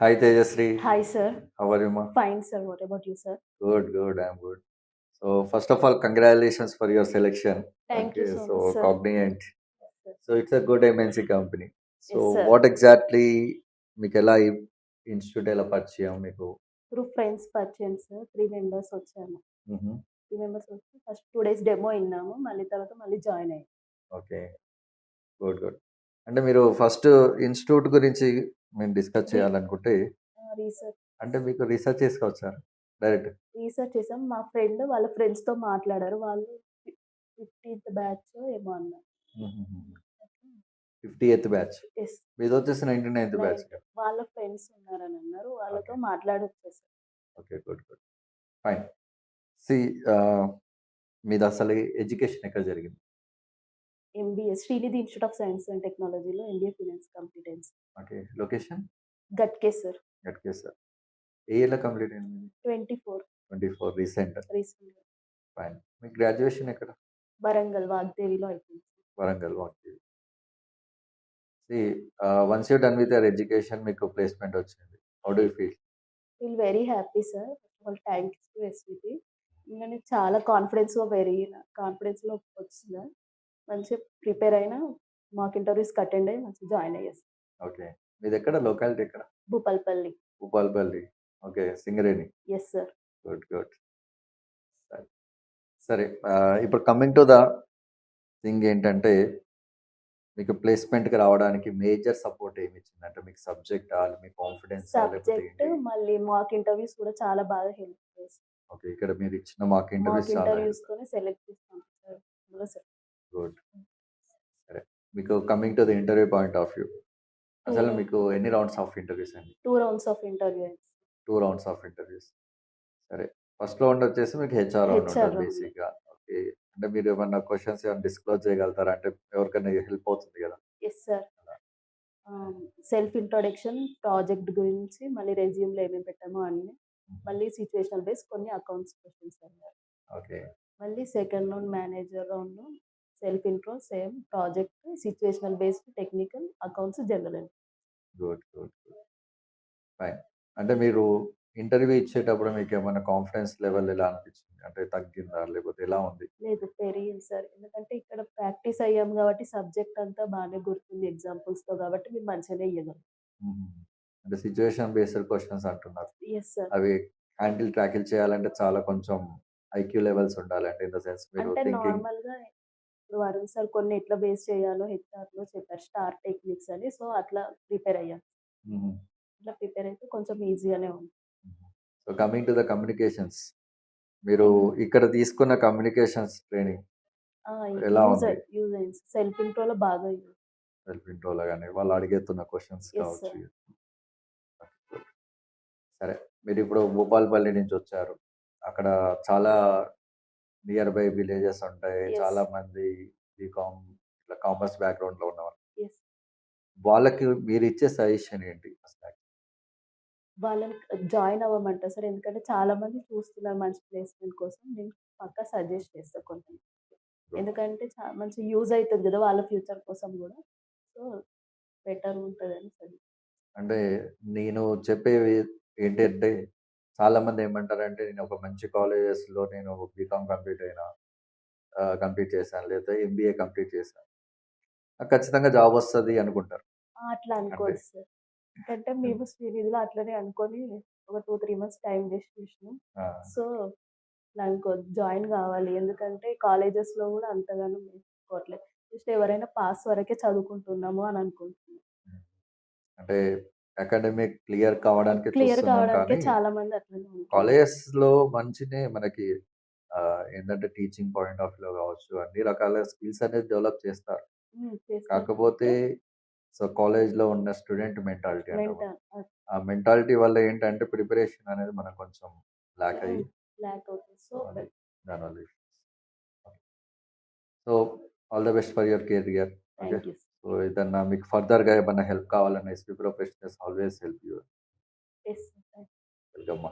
Hi Tejasri, Hi, sir. how are you, ma? Fine, sir. What about you, sir? Good, good, I'm good. So first of all, congratulations for your selection. Thank you Okay, so much, so sir. Cognient. Yes, sir. So it's a good MNC company. Yes, So sir. what exactly మీకు ఎలా institute ఎలా పరిచయం మీకు? Through friends పరిచయం sir. 3 members వచ్చాము. మ్మ్. 3 members వచ్చి first 2 days demo ఇన్నాము. మళ్ళీ తర్వాత జాయిన్ అయ్యాం. Okay, good good. అంటే మీరు ఫస్ట్ ఇన్స్టిట్యూట్ గురించి మేము డిస్కస్ రీ చేయాలనుకుంటే రీసెర్చ్ అంటే మీకు రీసెర్చ్ చేసుకోవచ్చా డైరెక్ట్? రీసెర్చ్ చేసాం. మా ఫ్రెండ్ వాళ్ళ ఫ్రెండ్స్‌తో మాట్లాడారు. వాళ్ళు 15థ్ బ్యాచో ఏమో అన్నారు. 50th batch, yes. మీది వచ్చేసి 99th బ్యాచ్. వాళ్ళ ఫ్రెండ్స్ ఉన్నారని అన్నారు. వాళ్ళతో ఓకే, మాట్లాడొచ్చేసాం. Okay, good good, fine. See మీది అసలు ఎడ్యుకేషన్ ఎక్కడ జరిగింది? MBA Srinidhi institute of science and టెక్నాలజీలో ఎంబీఏ ఫైనాన్స్ కంప్లీట్ అయింది సార్. Okay, location? గట్కే సార్. గట్కే సార్. ఏ ఇయర్‌లో కంప్లీట్ అయింది మీది? 24 24 రీసెంట్. రీసెంట్‌గా. ఫైన్. మీ గ్రాడ్యుయేషన్ ఎక్కడ? వరంగల్ వాగ్దేవిలో అయిపోయింది. వరంగల్ వాకి. See once you done with your education మీకు ప్లేస్‌మెంట్ వచ్చింది. How do you feel? Feel very happy sir. First of all thanks to SVT. నేను చాలా కాన్ఫిడెన్స్‌గా పెరిగిన. కాన్ఫిడెన్స్‌లో వచ్చిన. మంచిగా ప్రిపేర్ అయినా, మాక్ ఇంటర్వ్యూస్‌కి అటెండ్ అయ్యి మంచిగా జాయిన్ అయ్యా సార్. ఓకే. మీదెక్కడ లొకాలిటీ ఎక్కడ? Bhupalpalli. Bhupalapalli. Okay, Singareni. Yes sir. Good good. సరే. సరే, ఇప్పుడు కమింగ్ టు ద థింగ్ ఏంటంటే మీకు ప్లేస్‌మెంట్‌కి రావడానికి మేజర్ సపోర్ట్ ఏమిచ్చింది? అంటే మీకు సబ్జెక్టా? మీ కాన్ఫిడెన్సా? లేకపోతే సబ్జెక్ట్ ఏంటి? మళ్ళీ మాక్ ఇంటర్వ్యూస్ కూడా చాలా బాగా హెల్ప్ చేసాయి. ఓకే, ఇక్కడ మీరిచ్చిన మాక్ మాక్ ఇంటర్వ్యూస్ చాలా హెల్ప్. ఇంటర్వ్యూస్‌తోనే సెలెక్ట్ చేసి పంపించారు. అందులో సెలెక్ట్ గుడ్. సరే. మీకు coming to the interview point of view. 2 అసలు మీకు ఎన్ని రౌండ్స్ ఆఫ్ ఇంటర్వ్యూస్ అండి? 2 రౌండ్స్ ఆఫ్ ఇంటర్వ్యూ అయింది. 2 రౌండ్స్ ఆఫ్ ఇంటర్వ్యూస్. సరే. ఫస్ట్ రౌండ్ వచ్చేసి మీకు హెచ్ఆర్ రౌండ్ హెచ్ఆర్ ఉంటది రౌండ్. బేసిక్‌గా. ఓకే. అంటే మీరు ఏమన్నా క్వెషన్స్ ఏమైనా డిస్క్లోజ్ చేయగలుగుతారా? అంటే ఎవరికైనా హెల్ప్ అవుతుంది గదా! Yes sir. అలా. సెల్ఫ్ ఇంట్రొడక్షన్, ప్రాజెక్ట్ గురించి, మళ్ళీ రెజ్యూమ్‌లో ఏమేమి పెట్టామో అన్నీ. హుహు. మళ్ళీ సిట్యుయేషనల్ బేస్ కొన్ని అకౌంట్స్ క్వెషన్స్ అడిగారు. ఓకే. మళ్ళీ సెకండ్ రౌండ్ మేనేజర్ రౌండ్‌లో self intro, same project, situational based technical, accounts, general. Good, good, good. Fine. అంటే మీరు ఇంటర్వ్యూ ఇచ్చేటప్పుడు మీకేమన్నా కాన్ఫిడెన్స్ లెవెల్ ఎలా అనిపించింది? అంటే తగ్గిందా? లేకపోతే ఎలా ఉంది? లేదు పెరిగింది సార్. ఎందుకంటే ఇక్కడ ప్రాక్టీస్ అయ్యాం కాబట్టి సబ్జెక్ట్ అంతా బానే గుర్తుంది ఎగ్జాంపుల్స్‌తో కాబట్టి మేము మంచిగానే ఇయ్యగలం. హుహు. అంటే సిట్యుయేషన్ బేస్డ్ క్వెషన్స్ అంటున్నారు. Yes sir. అవి టాకిల్ చేయాలంటే చాలా కొంచెం ఐక్యూ లెవెల్స్ ఉండాలి. అంటే ఇన్ ద సెన్స్ మీరు అంటే థింకింగ్. నార్మల్‌గా ఇప్పుడు వరుణ్ సార్ కొన్ని ఎట్లా బేస్ చేయాలో హెచ్ఆర్‌లో చెప్పారు. స్టార్ టెక్నిక్స్ అని. సో, అట్లా ప్రిపేర్ అయ్యాను. హుహు. అట్లా ప్రిపేర్ అయితే కొంచెం ఈజీగానే ఉంది. హుహు. So, coming to the communications. మీరు ఇక్కడ తీసుకున్న కమ్యూనికేషన్స్ ట్రైనింగ్ ఆ! ఎలా ఉంది? యూజ్ అయింది. సెల్ఫ్ ఇంట్రోలో బాగా యూజ్. సెల్ఫ్ ఇంట్రోలో గాని, వాళ్ళు అడుగుతున్న క్వెషన్స్ యెస్ కావచ్చు. సార్. సరే. మీరిప్పుడు భూపాలపల్లి నుంచొచ్చారు. అక్కడ చాలా నియర్ బై విలేజెస్ ఉంటాయి. యెస్. చాలా మంది బీకామ్ ఇట్లా కామర్స్ బ్యాక్‌గ్రౌండ్‌లో ఉన్నవాళ్ళు. యెస్. వాళ్ళకి మీరిచ్చే సజెషన్ ఏంటి అసల? వాళ్ళని జాయిన్ అవ్వమంటా సార్. ఎందుకంటే చాలా మంది చూస్తున్నారు మంచి ప్లేస్‌మెంట్ కోసం. నేను పక్కా సజెస్ట్ చేస్తా కొంతమందికి. ఎందుకంటే మంచి యూజ్ అయితది గదా! వాళ్ళ ఫ్యూచర్ కోసం గూడా. సో, బెటర్ ఉంటదని సజెస్ట్. అంటే నేను చెప్పేవి ఏంటంటే చాలామంది ఏమంటారంటే నేను ఒక మంచి కాలేజెస్‌లో నేను బీకామ్ కంప్లీట్ చేశాను. లేదా ఎంబీఏ కంప్లీట్ చేశాను. నాకు ఖచ్చితంగా జాబ్ వస్తది అనుకుంటారు. అట్లా అంటే అనుకోవద్దు సార్. ఎందుకంటే హ్మ్. మేము శ్రీనిధిలో అట్లనే అనుకోని ఒక 2, 3 మంత్స్ టైమ్ వేస్ట్ చేసినాం. ఆ! సో, అట్లా అనుకోవద్దు. జాయిన్ గావాలి. ఎందుకంటే కాలేజెస్‌లో గూడా అంతగానం తీసుకోవట్లేదు. జస్ట్ ఎవరైనా పాస్ వరకే చదువుకుంటున్నాము అని అనుకుంటున్నారు. హ్మ్. అంటే అకాడమిక్ క్లియర్ కావడానికే క్లియర్ చూస్తున్నాం కావడానికే కానీ చాలా మంది అట్లనే ఉంటున్నారు. కాలేజెస్‌లో మంచినే మనకి ఏందంటే టీచింగ్ పాయింట్ ఆఫ్ వ్యూలో కావచ్చు, అన్ని రకాల స్కిల్స్ అనేది డెవలప్ చేస్తారు. చేస్తారు. కాకపోతే కాకపోతే సో, కాలేజ్‌లో ఉన్న స్టూడెంట్ మెంటాలిటీ అంటాం మనం. మెంటల్ ఆ మెంటాలిటీ వల్ల ఏంటంటే ప్రిపరేషన్ అనేది మనకు కొంచెం ల్యాక్ అయ్యి ల్యాక్ అవుతుంది. సో, సో, అది దానివల్ల issues. So, all the best for your career. Okay. Thank you. So, ఏదన్నా మీకు ఫర్దర్‌గా ఏమన్నా హెల్ప్ కావాలన్నా SP professionals always help you. Yes. Welcome.